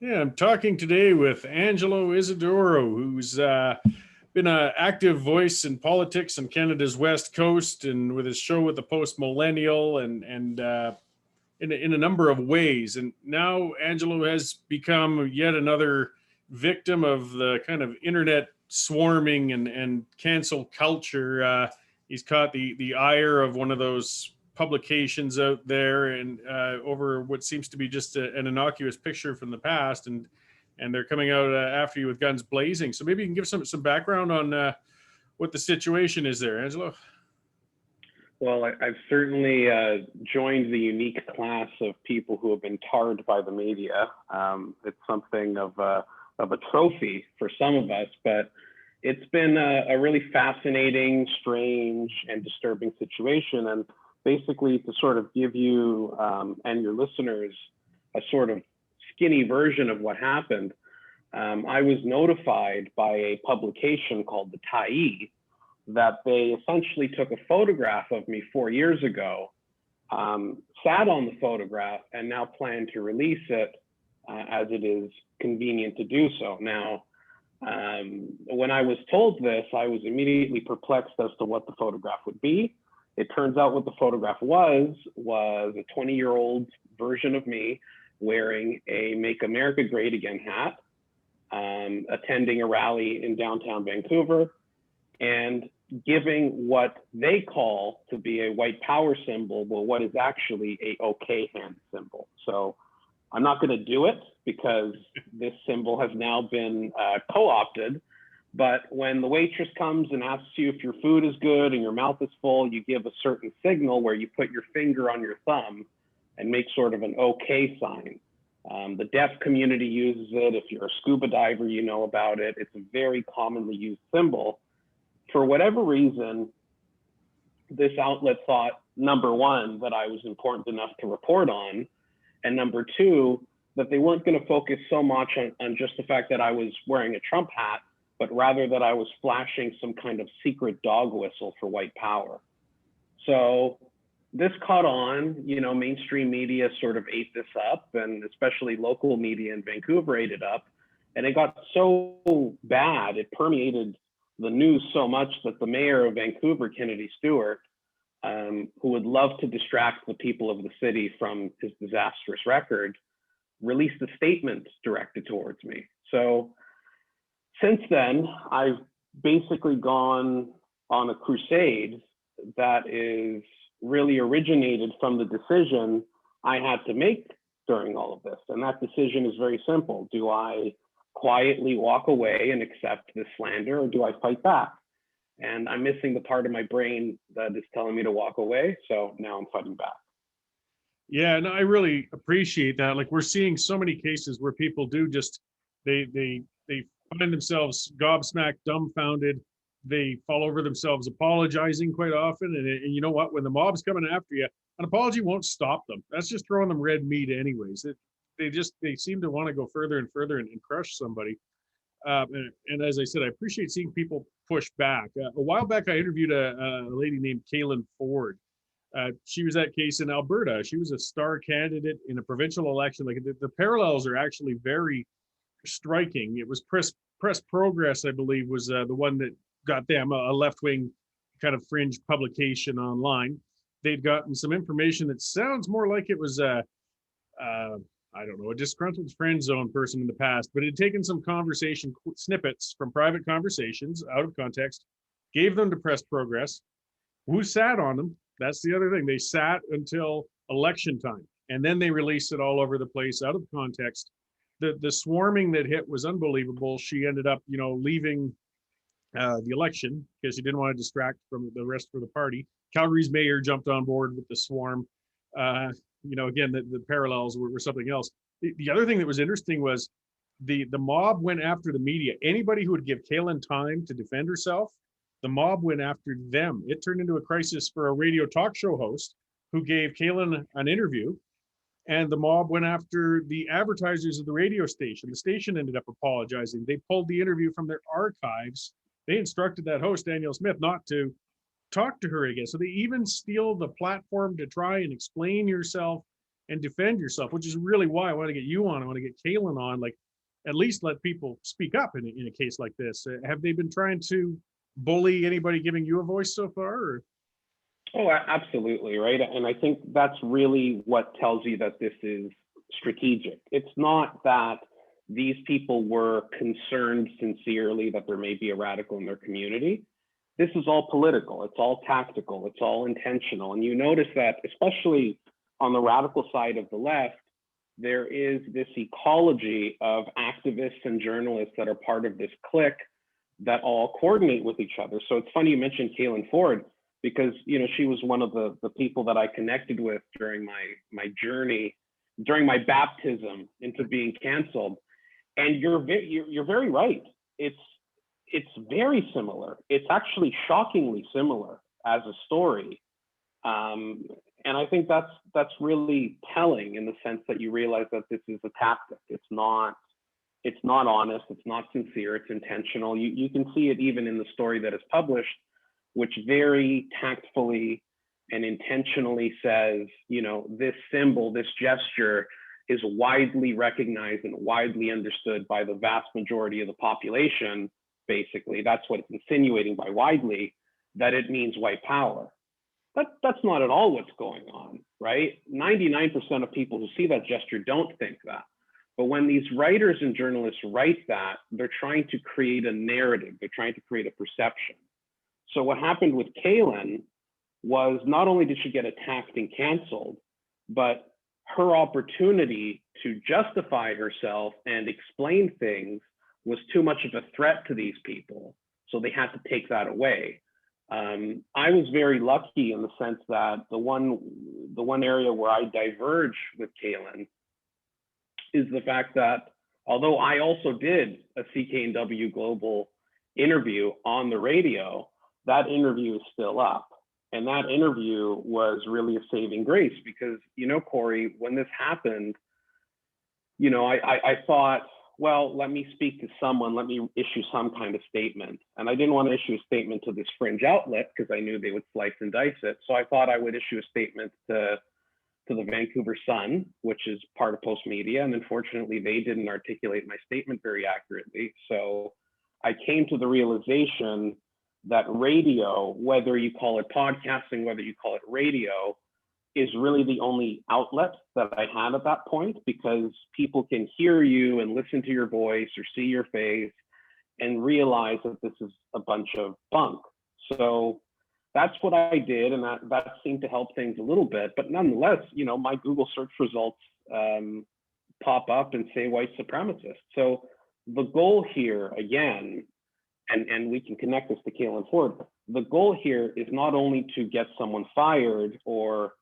Yeah, I'm talking today with Angelo Isidorou, who's been an active voice in politics on Canada's West Coast, and with his show with the Post Millennial, and in a number of ways. And now Angelo has become yet another victim of the kind of internet swarming and cancel culture. He's caught the ire of one of those publications out there, and over what seems to be just an innocuous picture from the past, and they're coming out after you with guns blazing. So maybe you can give some background on what the situation is there, Angelo. Well, I've certainly joined the unique class of people who have been tarred by the media. It's something of a trophy for some of us, but it's been a really fascinating, strange, and disturbing situation. And basically, to sort of give you and your listeners a sort of skinny version of what happened, I was notified by a publication called the Tai that they essentially took a photograph of me 4 years ago, sat on the photograph, and now plan to release it as it is convenient to do so. Now, when I was told this, I was immediately perplexed as to what the photograph would be. It turns out what the photograph was a 20-year-old version of me wearing a Make America Great Again hat, attending a rally in downtown Vancouver, and giving what they call to be a white power symbol, but what is actually a okay hand symbol. So I'm not going to do it because this symbol has now been co-opted. But when the waitress comes and asks you if your food is good and your mouth is full, you give a certain signal where you put your finger on your thumb and make sort of an okay sign. The deaf community uses it. If you're a scuba diver, you know about it. It's a very commonly used symbol. For whatever reason, this outlet thought, number one, that I was important enough to report on, and number two, that they weren't going to focus so much on just the fact that I was wearing a Trump hat, but rather that I was flashing some kind of secret dog whistle for white power. So this caught on, mainstream media sort of ate this up, and especially local media in Vancouver ate it up. And it got so bad, it permeated the news so much that the mayor of Vancouver, Kennedy Stewart, who would love to distract the people of the city from his disastrous record, released a statement directed towards me. So since then, I've basically gone on a crusade that is really originated from the decision I had to make during all of this. And that decision is very simple. Do I quietly walk away and accept this slander, or do I fight back? And I'm missing the part of my brain that is telling me to walk away. So now I'm fighting back. Yeah, and I really appreciate that. Like, we're seeing so many cases where people do just they find themselves gobsmacked, dumbfounded. They fall over themselves apologizing quite often. And you know what? When the mob's coming after you, an apology won't stop them. That's just throwing them red meat anyways. They seem to want to go further and further and crush somebody. And as I said, I appreciate seeing people push back. A while back, I interviewed a lady named Kailyn Ford. She was that case in Alberta. She was a star candidate in a provincial election. Like, the parallels are actually very striking. It was Press Progress, I believe, was the one that got them a left-wing kind of fringe publication online. They'd gotten some information that sounds more like it was I don't know, a disgruntled friend zone person in the past, but it had taken some conversation snippets from private conversations out of context, gave them to Press Progress, who sat on them. That's the other thing. They sat until election time, and then they released it all over the place out of context. The swarming that hit was unbelievable. She ended up, leaving the election because she didn't want to distract from the rest of the party. Calgary's mayor jumped on board with the swarm. Again, the parallels were something else. The other thing that was interesting was the mob went after the media. Anybody who would give Kailyn time to defend herself, the mob went after them. It turned into a crisis for a radio talk show host who gave Kailyn an interview, and the mob went after the advertisers of the radio station. The station ended up apologizing. They pulled the interview from their archives. They instructed that host, Daniel Smith, not to talk to her again. So they even steal the platform to try and explain yourself. and defend yourself, which is really why I want to get you on. I want to get Kailyn on, like at least let people speak up in a case like this. Have they been trying to bully anybody giving you a voice so far? Or? Oh, absolutely, right? And I think that's really what tells you that this is strategic. It's not that these people were concerned sincerely that there may be a radical in their community. This is all political, it's all tactical, it's all intentional. And you notice that, especially on the radical side of the left, there is this ecology of activists and journalists that are part of this clique that all coordinate with each other. So it's funny you mentioned Kailyn Ford, because she was one of the people that I connected with during my journey, during my baptism into being canceled. And you're very right. It's very similar. It's actually shockingly similar as a story. And I think that's really telling in the sense that you realize that this is a tactic. It's not honest. It's not sincere. It's intentional. You can see it even in the story that is published, which very tactfully and intentionally says, this symbol, this gesture is widely recognized and widely understood by the vast majority of the population. Basically, that's what it's insinuating by widely, that it means white power. That's not at all what's going on, right? 99% of people who see that gesture don't think that. But when these writers and journalists write that, they're trying to create a narrative. They're trying to create a perception. So what happened with Kailyn was not only did she get attacked and canceled, but her opportunity to justify herself and explain things was too much of a threat to these people. So they had to take that away. I was very lucky in the sense that the one area where I diverge with Kailyn is the fact that although I also did a CKNW Global interview on the radio, that interview is still up. And that interview was really a saving grace because, Corey, when this happened, I thought, well, let me speak to someone, let me issue some kind of statement. And I didn't want to issue a statement to this fringe outlet because I knew they would slice and dice it. So I thought I would issue a statement to the Vancouver Sun, which is part of Postmedia. And unfortunately, they didn't articulate my statement very accurately. So I came to the realization that radio, whether you call it podcasting, whether you call it radio, is really the only outlet that I had at that point, because people can hear you and listen to your voice or see your face and realize that this is a bunch of bunk. So that's what I did, and that seemed to help things a little bit. But nonetheless, my Google search results pop up and say white supremacist. So the goal here, again, and we can connect this to Kailyn Ford, the goal here is not only to get someone fired or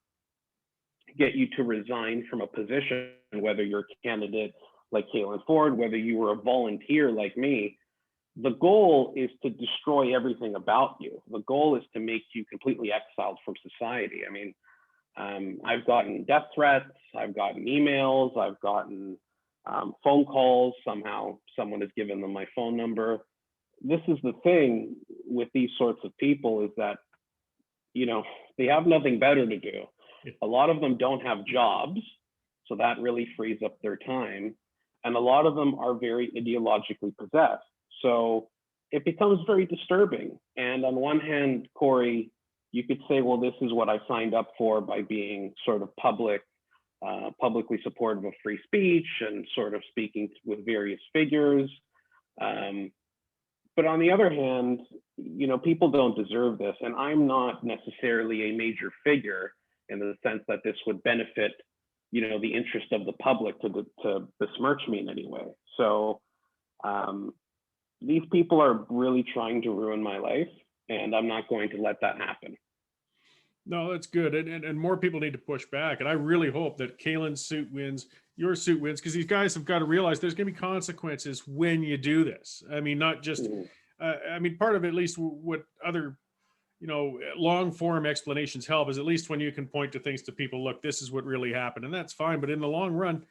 get you to resign from a position, whether you're a candidate like Kailyn Ford, whether you were a volunteer like me. The goal is to destroy everything about you. The goal is to make you completely exiled from society. I mean, I've gotten death threats, I've gotten emails, I've gotten phone calls. Somehow someone has given them my phone number. This is the thing with these sorts of people, is that, they have nothing better to do. A lot of them don't have jobs, so that really frees up their time. And a lot of them are very ideologically possessed. So it becomes very disturbing. And on one hand, Corey, you could say, well, this is what I signed up for by being sort of publicly supportive of free speech and sort of speaking with various figures. But on the other hand, people don't deserve this. And I'm not necessarily a major figure in the sense that this would benefit, the interest of the public to besmirch me in any way. So these people are really trying to ruin my life, and I'm not going to let that happen. No, that's good. And more people need to push back. And I really hope that Kailyn's suit wins, your suit wins, because these guys have got to realize there's going to be consequences when you do this. I mean, not just, part of at least what other, long form explanations help is at least when you can point to things to people, look, this is what really happened. And that's fine. But in the long run,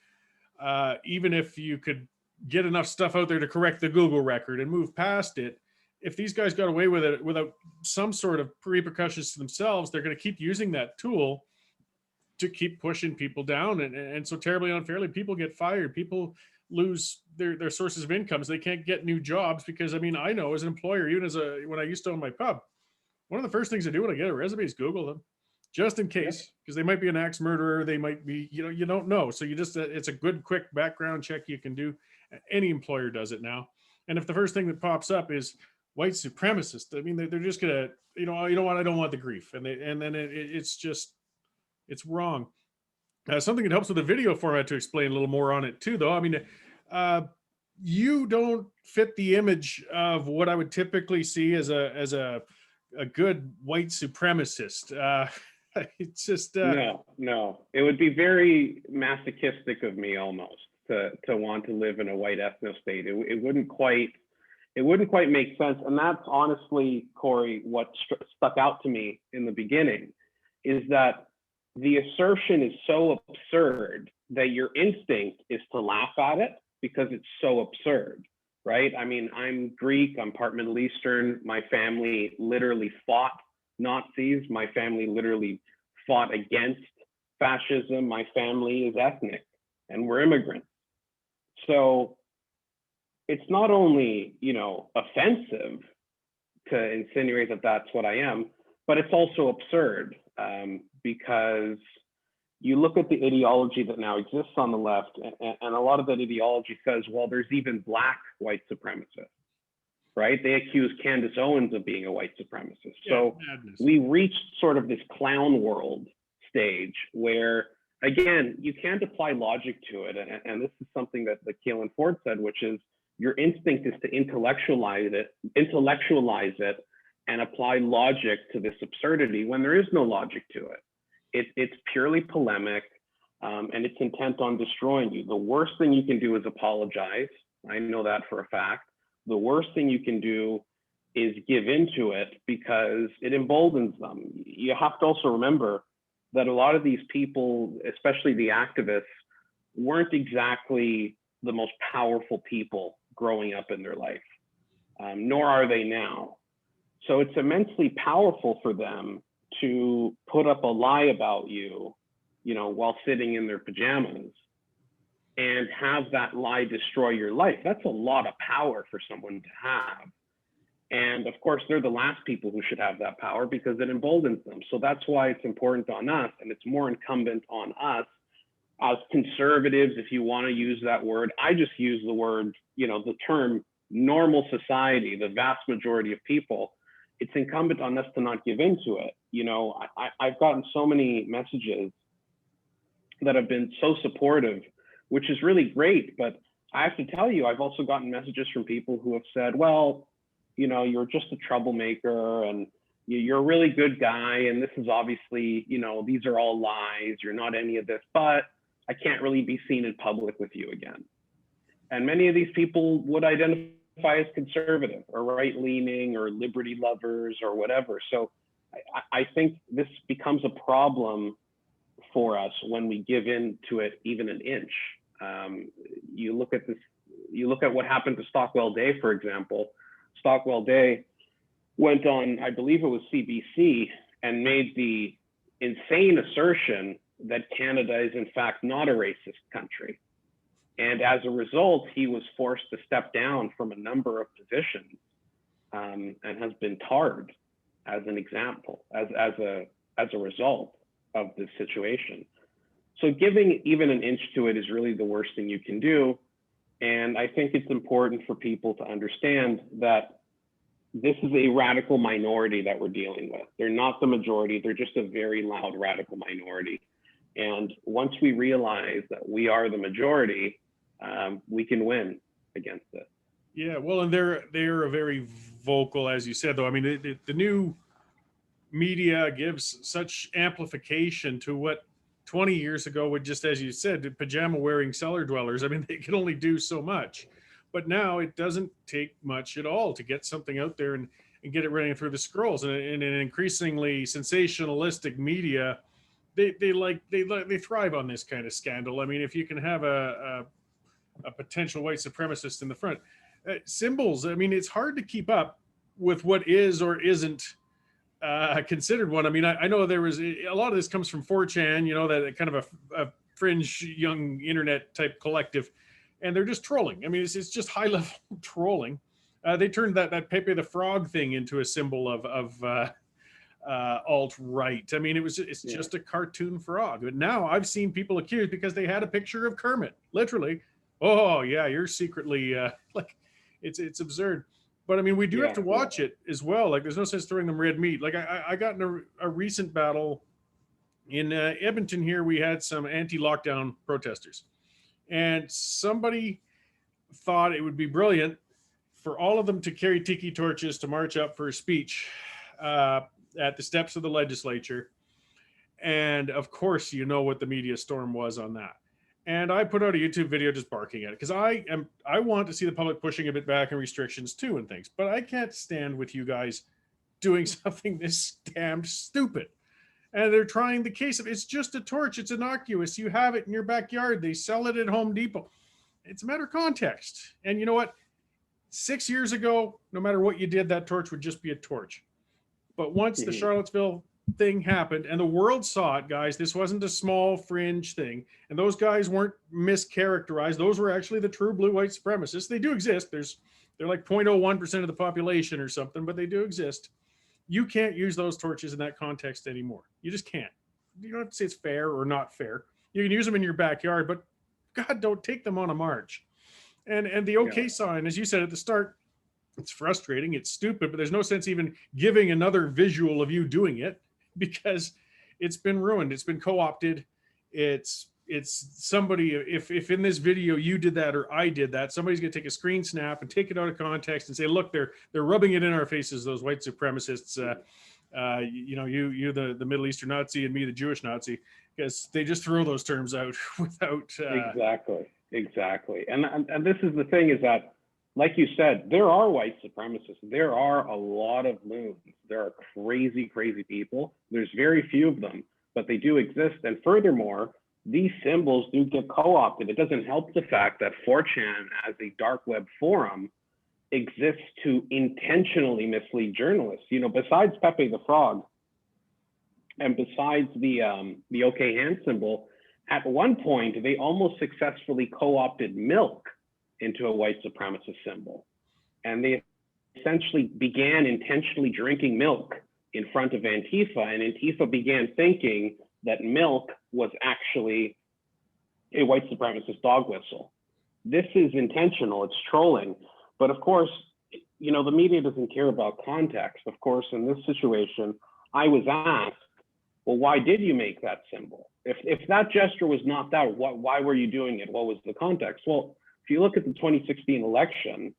even if you could get enough stuff out there to correct the Google record and move past it, if these guys got away with it without some sort of repercussions to themselves, they're going to keep using that tool to keep pushing people down, and so terribly unfairly, people get fired, people lose their sources of incomes, they can't get new jobs because, I mean, I know as an employer, even as a when I used to own my pub, one of the first things I do when I get a resume is Google them, just in Yep. case, because they might be an axe murderer, they might be, you don't know. So you just, it's a good quick background check you can do. Any employer does it now. And if the first thing that pops up is white supremacist, I mean, they're just gonna, you know what, I don't want the grief, and then it's just, it's wrong. Something that helps with the video format to explain a little more on it too, though. I mean, uh, you don't fit the image of what I would typically see as a good white supremacist. It's just No, no. It would be very masochistic of me almost to want to live in a white ethno state. It wouldn't quite make sense. And that's honestly, Corey, what stuck out to me in the beginning is that the assertion is so absurd that your instinct is to laugh at it because it's so absurd, right? I mean, I'm Greek, I'm part Middle Eastern. My family literally fought Nazis. My family literally fought against fascism. My family is ethnic and we're immigrants. So it's not only, offensive to insinuate that that's what I am, but it's also absurd because you look at the ideology that now exists on the left, and a lot of that ideology says, well, there's even black white supremacists, right? They accuse Candace Owens of being a white supremacist. yeah, So madness. we reached sort of this clown world stage where, again, you can't apply logic to it. And this is something that Kailyn Ford said, which is your instinct is to intellectualize it and apply logic to this absurdity when there is no logic to it. It's purely polemic, and it's intent on destroying you. The worst thing you can do is apologize. I know that for a fact. The worst thing you can do is give into it because it emboldens them. You have to also remember that a lot of these people, especially the activists, weren't exactly the most powerful people growing up in their life, nor are they now. So it's immensely powerful for them to put up a lie about you, while sitting in their pajamas and have that lie destroy your life. That's a lot of power for someone to have. And of course, they're the last people who should have that power because it emboldens them. So that's why it's important on us, and it's more incumbent on us as conservatives, if you want to use that word. I just use the word, the term normal society, the vast majority of people. It's incumbent on us to not give into it. I've gotten so many messages that have been so supportive, which is really great. But I have to tell you, I've also gotten messages from people who have said, well, you're just a troublemaker and you're a really good guy. And this is obviously, these are all lies. You're not any of this, but I can't really be seen in public with you again. And many of these people would identify as conservative or right-leaning or liberty lovers or whatever. So I think this becomes a problem for us when we give in to it even an inch. You look at what happened to Stockwell Day, for example. Stockwell Day went on, I believe it was CBC, and made the insane assertion that Canada is in fact not a racist country. And as a result, he was forced to step down from a number of positions and has been tarred as an example, as a result of this situation. So giving even an inch to it is really the worst thing you can do. And I think it's important for people to understand that this is a radical minority that we're dealing with. They're not the majority, they're just a very loud radical minority. And once we realize that we are the majority, we can win against it. Yeah, well, and they're a very vocal, as you said, though. I mean, the new media gives such amplification to what 20 years ago would just, as you said, pajama wearing cellar dwellers. I mean, they can only do so much. But now it doesn't take much at all to get something out there and get it running through the scrolls. And in an increasingly sensationalistic media, they thrive on this kind of scandal. I mean, if you can have a potential white supremacist in the front, symbols. I mean, it's hard to keep up with what is or isn't considered one. I mean, I know there was a lot of this comes from 4chan, you know, that kind of a fringe young internet type collective, and they're just trolling. I mean, it's just high level trolling. They turned that Pepe the Frog thing into a symbol of alt right. I mean, it's Yeah. just a cartoon frog. But now I've seen people accused because they had a picture of Kermit, literally. Oh yeah, you're secretly like, it's absurd. But I mean, we do have Yeah. to watch it as well. Like, there's no sense throwing them red meat. Like, I got in a recent battle in Edmonton here. We had some anti-lockdown protesters, and somebody thought it would be brilliant for all of them to carry tiki torches to march up for a speech uh, at the steps of the legislature. And of course, you know what the media storm was on that. And I put out a YouTube video just barking at it because I want to see the public pushing a bit back and restrictions too and things. But I can't stand with you guys doing something this damned stupid. And they're trying the case of it's just a torch, it's innocuous. You have it in your backyard. They sell it at Home Depot. It's a matter of context. And you know what? 6 years ago, no matter what you did, that torch would just be a torch. But once the Charlottesville thing happened and the world saw it, guys, this wasn't a small fringe thing. And those guys weren't mischaracterized. Those were actually the true blue white supremacists. They do exist. They're like 0.01% of the population or something, but they do exist. You can't use those torches in that context anymore. You just can't. You don't have to say it's fair or not fair. You can use them in your backyard, but God, don't take them on a march. And the OK sign, as you said at the start, it's frustrating, it's stupid, but there's no sense even giving another visual of you doing it because it's been ruined. It's been co-opted. It's somebody, if in this video you did that or I did that, somebody's gonna take a screen snap and take it out of context and say, look, they're rubbing it in our faces, those white supremacists. You know, you the Middle Eastern Nazi and me the Jewish Nazi, because they just throw those terms out without Exactly. And this is the thing, is that, like you said, there are white supremacists. There are a lot of loons. There are crazy people. There's very few of them, but they do exist. And furthermore, these symbols do get co-opted. It doesn't help the fact that 4chan as a dark web forum exists to intentionally mislead journalists. You know, besides Pepe the Frog and besides the OK hand symbol, at one point, they almost successfully co-opted milk into a white supremacist symbol. And they essentially began intentionally drinking milk in front of Antifa, and Antifa began thinking that milk was actually a white supremacist dog whistle. This is intentional, it's trolling. But of course, you know, the media doesn't care about context. Of course, in this situation, I was asked, well, why did you make that symbol? If that gesture was knocked out, why were you doing it? What was the context? Well, if you look at the 2016 election,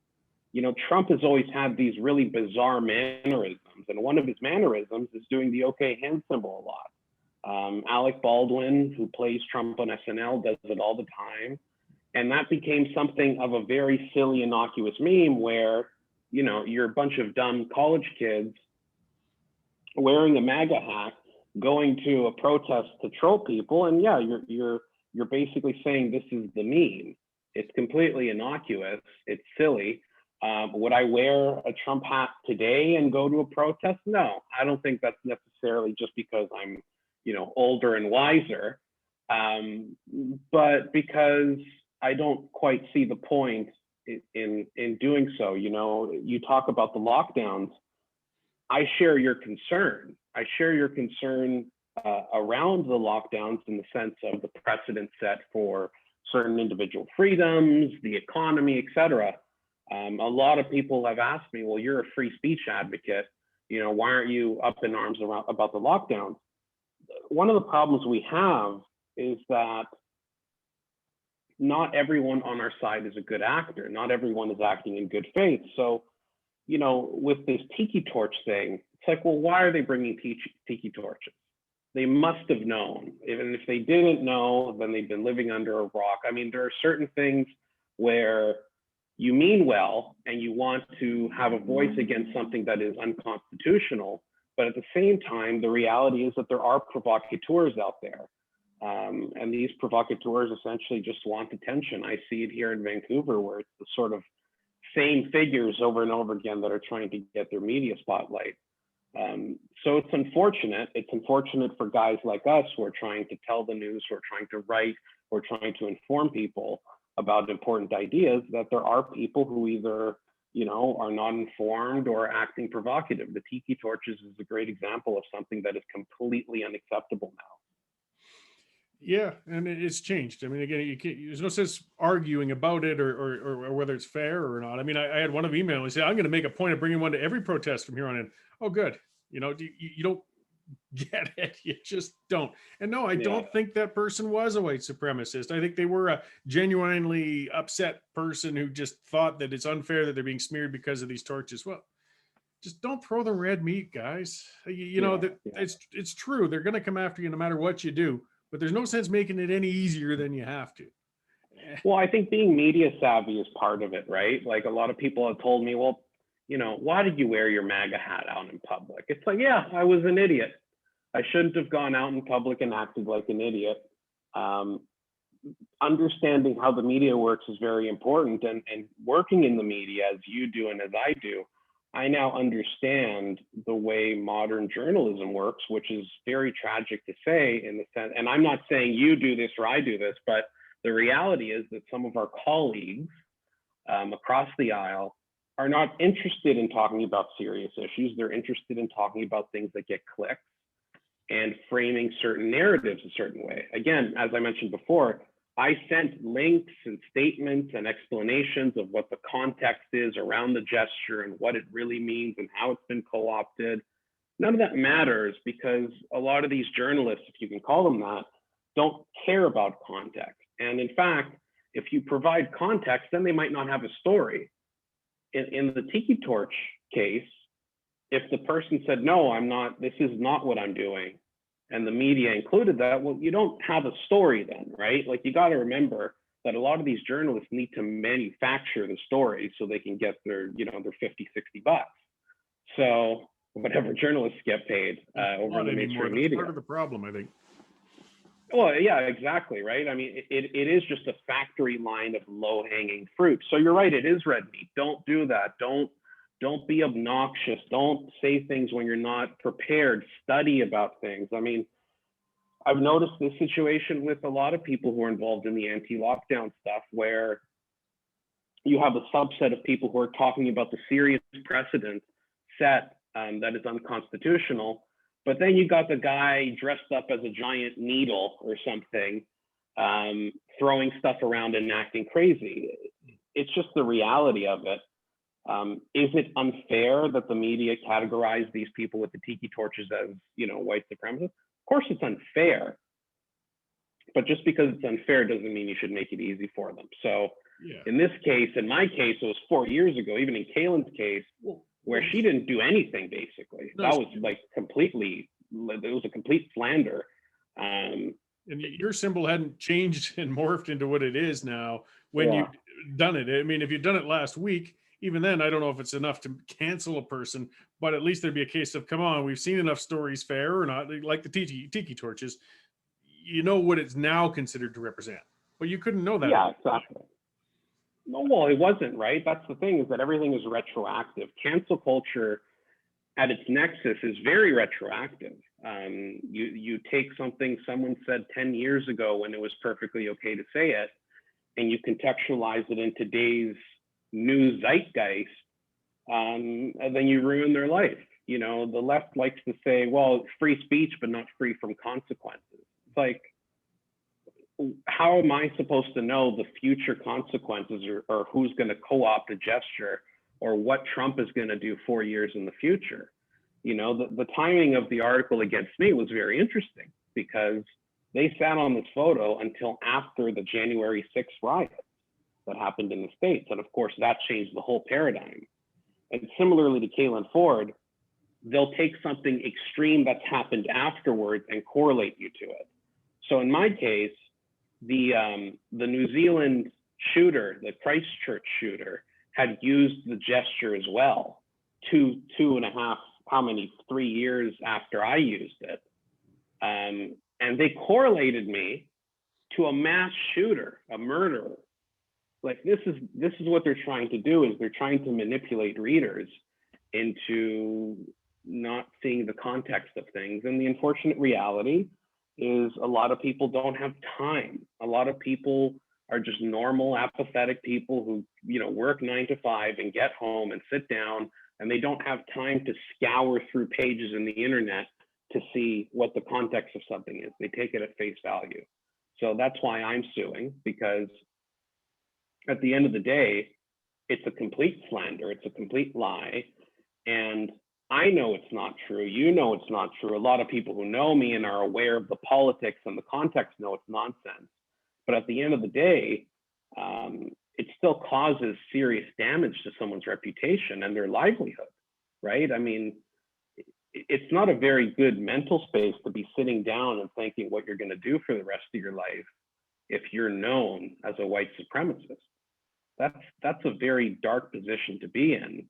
you know, Trump has always had these really bizarre mannerisms. And one of his mannerisms is doing the OK hand symbol a lot. Alec Baldwin, who plays Trump on SNL, does it all the time. And that became something of a very silly, innocuous meme where, you know, you're a bunch of dumb college kids wearing a MAGA hat, going to a protest to troll people, and yeah, you're basically saying this is the meme. It's completely innocuous. It's silly. Would I wear a Trump hat today and go to a protest? No, I don't think that's necessarily just because I'm, you know, older and wiser, but because I don't quite see the point in doing so. You know, you talk about the lockdowns. I share your concern. I share your concern around the lockdowns in the sense of the precedent set for certain individual freedoms, the economy, et cetera. A lot of people have asked me, well, you're a free speech advocate. You know, why aren't you up in arms about the lockdowns? One of the problems we have is that not everyone on our side is a good actor. Not everyone is acting in good faith. So, you know, with this tiki torch thing, it's like, well, why are they bringing tiki torches? They must have known. Even if they didn't know, then they've been living under a rock. I mean, there are certain things where you mean well and you want to have a voice against something that is unconstitutional, but at the same time, the reality is that there are provocateurs out there. And these provocateurs essentially just want attention. I see it here in Vancouver, where it's the sort of same figures over and over again that are trying to get their media spotlight. So it's unfortunate. It's unfortunate for guys like us who are trying to tell the news, who are trying to write, who are trying to inform people about important ideas, that there are people who either, are not informed or acting provocative. The tiki torches is a great example of something that is completely unacceptable now. Yeah, and it's changed. I mean, again, there's no sense arguing about it or whether it's fair or not. I mean, I had one of email and said, I'm going to make a point of bringing one to every protest from here on in. Oh, good. You don't get it. You just don't. And no, I don't think that person was a white supremacist. I think they were a genuinely upset person who just thought that it's unfair that they're being smeared because of these torches. Well, just don't throw them red meat, guys. It's true. They're going to come after you no matter what you do, but there's no sense making it any easier than you have to. Well, I think being media savvy is part of it, right? Like a lot of people have told me, well, why did you wear your MAGA hat out in public? It's like, yeah, I was an idiot. I shouldn't have gone out in public and acted like an idiot. Understanding how the media works is very important, and working in the media as you do and as I do, I now understand the way modern journalism works, which is very tragic to say in the sense, and I'm not saying you do this or I do this, but the reality is that some of our colleagues across the aisle are not interested in talking about serious issues. They're interested in talking about things that get clicks and framing certain narratives a certain way. Again, as I mentioned before, I sent links and statements and explanations of what the context is around the gesture and what it really means and how it's been co-opted. None of that matters because a lot of these journalists, if you can call them that, don't care about context. And in fact, if you provide context, then they might not have a story. In the Tiki Torch case, if the person said, no, I'm not, this is not what I'm doing, and the media included that, well, you don't have a story then, right? Like you got to remember that a lot of these journalists need to manufacture the story so they can get their, their 50, 60 bucks. So whatever journalists get paid over the mainstream media. That's part of the problem, I think. Well, yeah, exactly, right? I mean, it is just a factory line of low-hanging fruit. So you're right, it is red meat. Don't do that. Don't be obnoxious. Don't say things when you're not prepared. Study about things. I mean, I've noticed this situation with a lot of people who are involved in the anti-lockdown stuff, where you have a subset of people who are talking about the serious precedent set that is unconstitutional. But then you got the guy dressed up as a giant needle or something, throwing stuff around and acting crazy. It's just the reality of it. Is it unfair that the media categorize these people with the tiki torches as, white supremacists? Of course it's unfair. But just because it's unfair doesn't mean you should make it easy for them. So in this case, in my case, it was 4 years ago, even in Caylan's case, where she didn't do anything, basically. That was like it was a complete slander. And your symbol hadn't changed and morphed into what it is now when you've done it. I mean, if you'd done it last week, even then, I don't know if it's enough to cancel a person, but at least there'd be a case of, come on, we've seen enough stories, fair or not, like the tiki torches. You know what it's now considered to represent, but you couldn't know that. Yeah, exactly. No, well, it wasn't, right? That's the thing, is that everything is retroactive. Cancel culture at its nexus is very retroactive. You take something someone said 10 years ago when it was perfectly okay to say it, and you contextualize it in today's new zeitgeist, and then you ruin their life. The left likes to say, well, free speech, but not free from consequences. It's like, how am I supposed to know the future consequences or who's going to co-opt a gesture or what Trump is going to do 4 years in the future? The timing of the article against me was very interesting because they sat on this photo until after the January 6th riot that happened in the States. And of course, that changed the whole paradigm. And similarly to Kailyn Ford, they'll take something extreme that's happened afterwards and correlate you to it. So in my case, the New Zealand shooter, the Christchurch shooter, had used the gesture as well, 3 years after I used it. And they correlated me to a mass shooter, a murderer. Like this is what they're trying to do, is they're trying to manipulate readers into not seeing the context of things. And the unfortunate reality is a lot of people don't have time. A lot of people are just normal, apathetic people who, work 9 to 5 and get home and sit down, and they don't have time to scour through pages in the internet to see what the context of something is. They take it at face value. So that's why I'm suing, because at the end of the day, it's a complete slander, it's a complete lie. And I know it's not true. You know it's not true. A lot of people who know me and are aware of the politics and the context know it's nonsense. But at the end of the day, it still causes serious damage to someone's reputation and their livelihood, right? I mean, it's not a very good mental space to be sitting down and thinking what you're going to do for the rest of your life if you're known as a white supremacist. That's a very dark position to be in.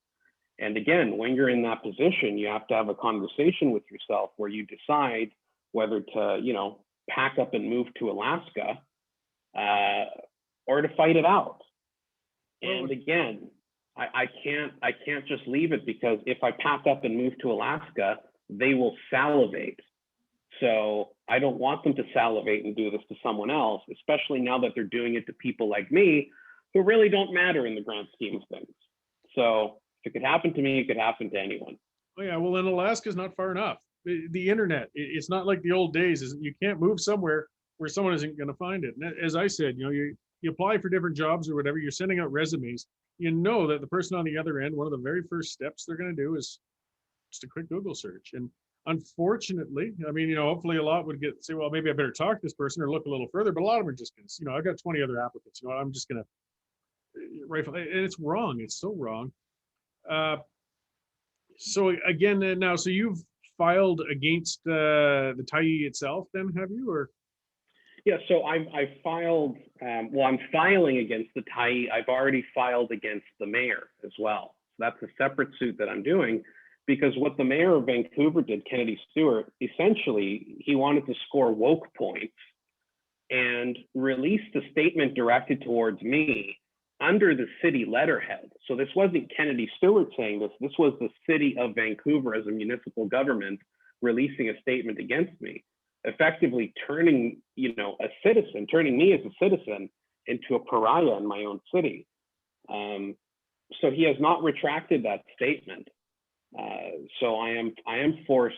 And again, when you're in that position, you have to have a conversation with yourself where you decide whether to, pack up and move to Alaska or to fight it out. And again, I can't just leave it, because if I pack up and move to Alaska, they will salivate. So I don't want them to salivate and do this to someone else, especially now that they're doing it to people like me who really don't matter in the grand scheme of things. So if it could happen to me, it could happen to anyone. Oh yeah, well, and Alaska's not far enough. The internet, it's not like the old days. You can't move somewhere where someone isn't going to find it. And as I said, you apply for different jobs or whatever, you're sending out resumes. You know that the person on the other end, one of the very first steps they're going to do is just a quick Google search. And unfortunately, I mean, hopefully a lot would say, well, maybe I better talk to this person or look a little further. But a lot of them are just going to, I've got 20 other applicants. I'm just going to rifle. And it's wrong. It's so wrong. So again, now, so you've filed against the Tyee itself, then, have you? Or yeah, so I filed. I'm filing against the Tyee. I've already filed against the mayor as well. So that's a separate suit that I'm doing, because what the mayor of Vancouver did, Kennedy Stewart, essentially he wanted to score woke points and released a statement directed towards me under the city letterhead. So this wasn't Kennedy Stewart saying this. This was the city of Vancouver as a municipal government releasing a statement against me, effectively turning, turning me as a citizen into a pariah in my own city. So he has not retracted that statement. So I am forced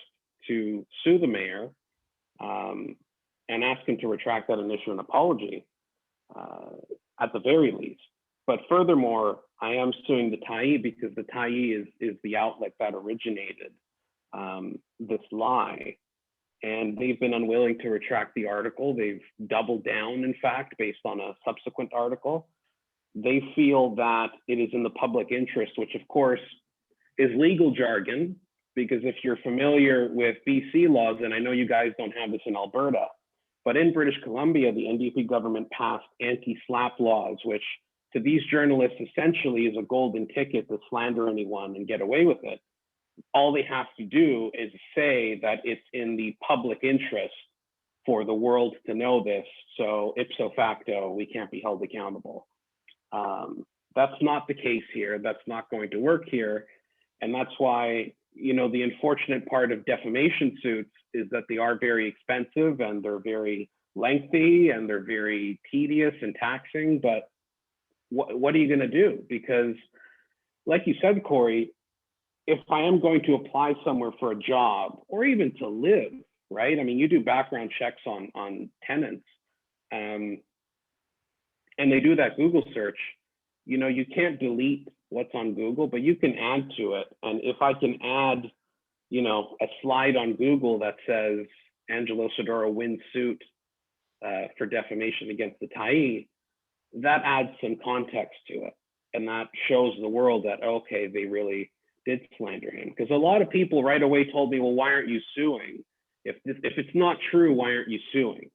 to sue the mayor and ask him to retract that and issue an apology at the very least. But furthermore, I am suing the Tyee because the Tyee is the outlet that originated this lie. And they've been unwilling to retract the article. They've doubled down, in fact, based on a subsequent article. They feel that it is in the public interest, which of course is legal jargon, because if you're familiar with BC laws, and I know you guys don't have this in Alberta, but in British Columbia, the NDP government passed anti-slap laws, which to these journalists essentially is a golden ticket to slander anyone and get away with it. All they have to do is say that it's in the public interest for the world to know this. So ipso facto, we can't be held accountable. That's not the case here. That's not going to work here. And that's why, the unfortunate part of defamation suits is that they are very expensive and they're very lengthy and they're very tedious and taxing. But what are you going to do? Because like you said, Corey, if I am going to apply somewhere for a job or even to live, right? I mean, you do background checks on tenants and they do that Google search. You can't delete what's on Google, but you can add to it. And if I can add, a slide on Google that says Angelo Isidorou wins suit for defamation against the Tyee, that adds some context to it. And that shows the world that, okay, they really did slander him. Because a lot of people right away told me, well, why aren't you suing? If it's not true, why aren't you suing,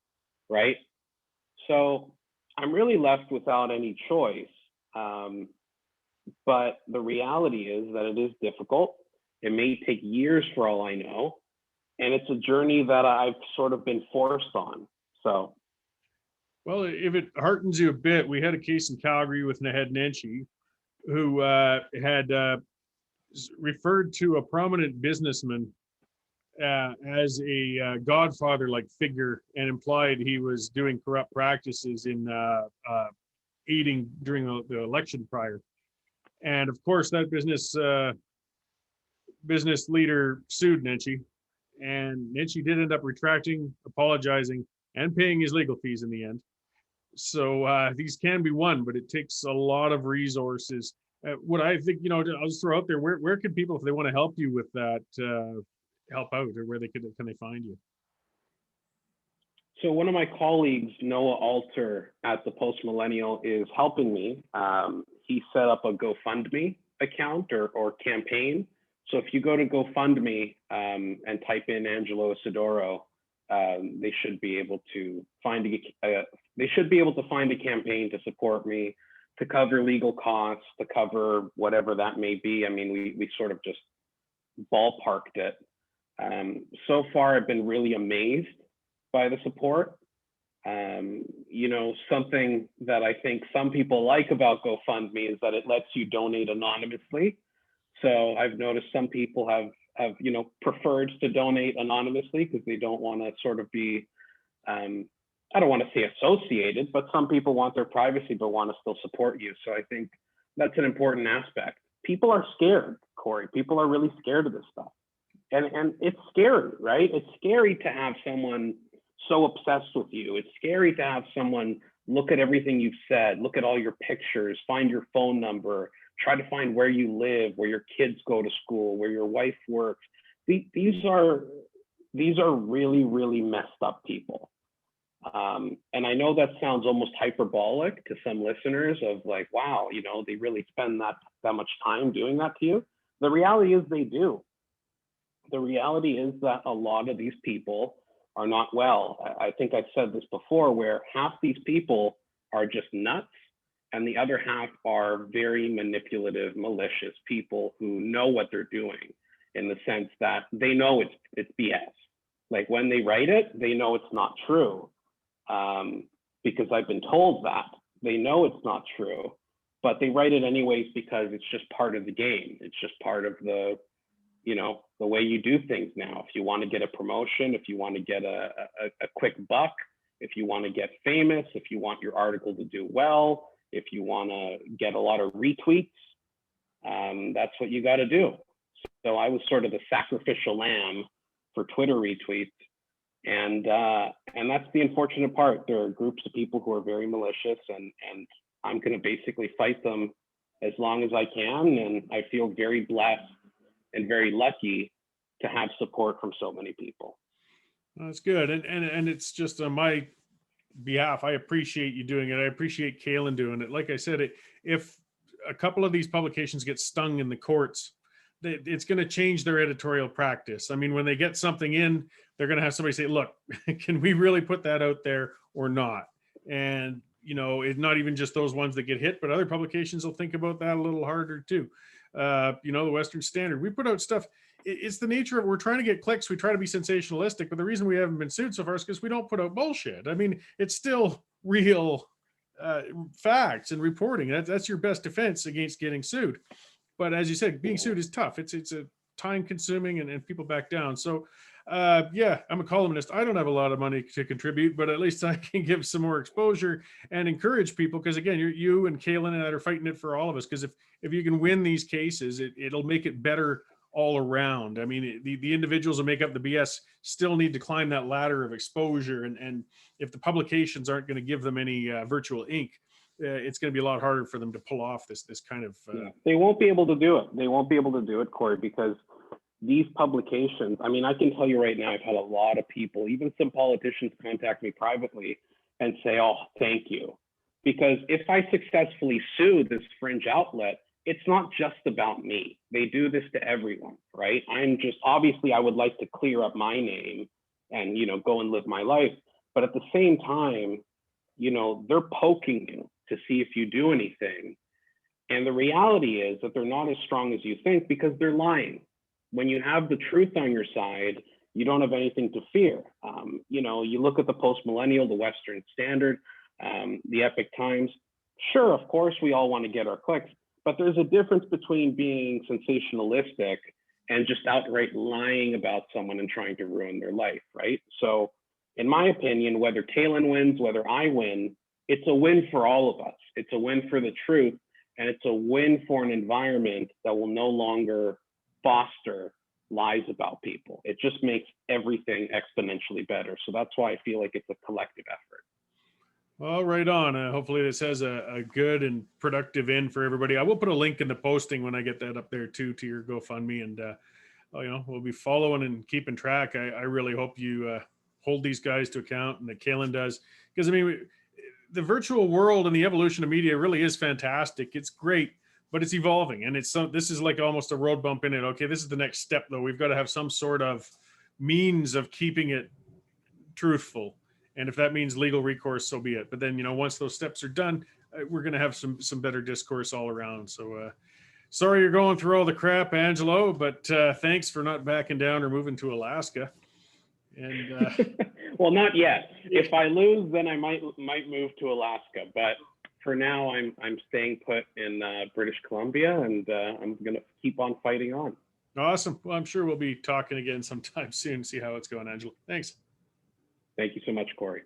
right? So I'm really left without any choice. But the reality is that it is difficult. It may take years for all I know. And it's a journey that I've sort of been forced on. So. Well, if it heartens you a bit, we had a case in Calgary with Naheed Nenshi, who had referred to a prominent businessman as a godfather-like figure and implied he was doing corrupt practices in aiding during the election prior. And of course, that business leader sued Nenshi, and Nenshi did end up retracting, apologizing, and paying his legal fees in the end. So these can be won, but it takes a lot of resources. What I think, I'll just throw out there, where can people, if they want to help you with that, help out, or where can they find you? So one of my colleagues, Noah Alter at the Post Millennial, is helping me. He set up a GoFundMe account or campaign. So if you go to GoFundMe and type in Angelo Isidorou, they should be able to find a campaign to support me, to cover legal costs, to cover whatever that may be. I mean, we sort of just ballparked it. So far, I've been really amazed by the support. Something that I think some people like about GoFundMe is that it lets you donate anonymously. So I've noticed some people have preferred to donate anonymously because they don't want to sort of be, I don't want to say associated, but some people want their privacy but want to still support you. So I think that's an important aspect. People are scared, Corey. People are really scared of this stuff. And it's scary, right? It's scary to have someone so obsessed with you. It's scary to have someone look at everything you've said, look at all your pictures, find your phone number, try to find where you live, where your kids go to school, where your wife works. These are really, really messed up people. And I know that sounds almost hyperbolic to some listeners of like, wow, they really spend that much time doing that to you. The reality is they do. The reality is that a lot of these people are not well. I think I've said this before, where half these people are just nuts and the other half are very manipulative, malicious people who know what they're doing, in the sense that they know it's BS. Like when they write it, they know it's not true, because I've been told that. They know it's not true, but they write it anyways because it's just part of the game. It's just part of the way you do things now. If you want to get a promotion, if you want to get a quick buck, if you want to get famous, if you want your article to do well, if you want to get a lot of retweets, that's what you got to do. So I was sort of the sacrificial lamb for Twitter retweets. And that's the unfortunate part. There are groups of people who are very malicious, and I'm going to basically fight them as long as I can. And I feel very blessed and very lucky to have support from so many people. That's good. And it's just on my behalf, I appreciate you doing it. I appreciate Kailyn doing it. Like I said, if a couple of these publications get stung in the courts, it's going to change their editorial practice. I mean, when they get something in, they're going to have somebody say, look, can we really put that out there or not? And, it's not even just those ones that get hit, but other publications will think about that a little harder too. The Western Standard, we put out stuff. It's the nature of, we're trying to get clicks. We try to be sensationalistic, but the reason we haven't been sued so far is because we don't put out bullshit. I mean, it's still real facts and reporting. That's your best defense against getting sued. But as you said, being sued is tough. It's a time consuming and people back down. So I'm a columnist. I don't have a lot of money to contribute, but at least I can give some more exposure and encourage people. Because again, you and Kailyn and I are fighting it for all of us. Because if you can win these cases, it'll make it better all around. I mean, the individuals that make up the BS still need to climb that ladder of exposure. And if the publications aren't going to give them any virtual ink, it's going to be a lot harder for them to pull off this kind of. They won't be able to do it. They won't be able to do it, Corey, because these publications, I mean, I can tell you right now, I've had a lot of people, even some politicians, contact me privately and say, oh, thank you. Because if I successfully sue this fringe outlet, it's not just about me. They do this to everyone, right? Obviously, I would like to clear up my name and, go and live my life. But at the same time, they're poking you to see if you do anything. And the reality is that they're not as strong as you think because they're lying. When you have the truth on your side, you don't have anything to fear. You look at the Post Millennial, the Western Standard, the Epoch Times. Sure, of course, we all want to get our clicks, but there's a difference between being sensationalistic and just outright lying about someone and trying to ruin their life, right? So in my opinion, whether Kailyn wins, whether I win, it's a win for all of us. It's a win for the truth, and it's a win for an environment that will no longer foster lies about people. It just makes everything exponentially better. So that's why I feel like it's a collective effort. Well, right on. Hopefully this has a good and productive end for everybody. I will put a link in the posting when I get that up there too, to your GoFundMe, and we'll be following and keeping track. I really hope you hold these guys to account, and that Kailyn does, because I mean, the virtual world and the evolution of media really is fantastic. It's great, but it's evolving, and this is like almost a road bump in it. Okay, this is the next step though. We've got to have some sort of means of keeping it truthful. And if that means legal recourse, so be it. But then, once those steps are done, we're going to have some better discourse all around. So sorry you're going through all the crap, Angelo, but thanks for not backing down or moving to Alaska. And well, not yet. If I lose, then I might move to Alaska. But for now, I'm staying put in British Columbia, and I'm going to keep on fighting on. Awesome. Well, I'm sure we'll be talking again sometime soon. See how it's going, Angelo. Thanks. Thank you so much, Corey.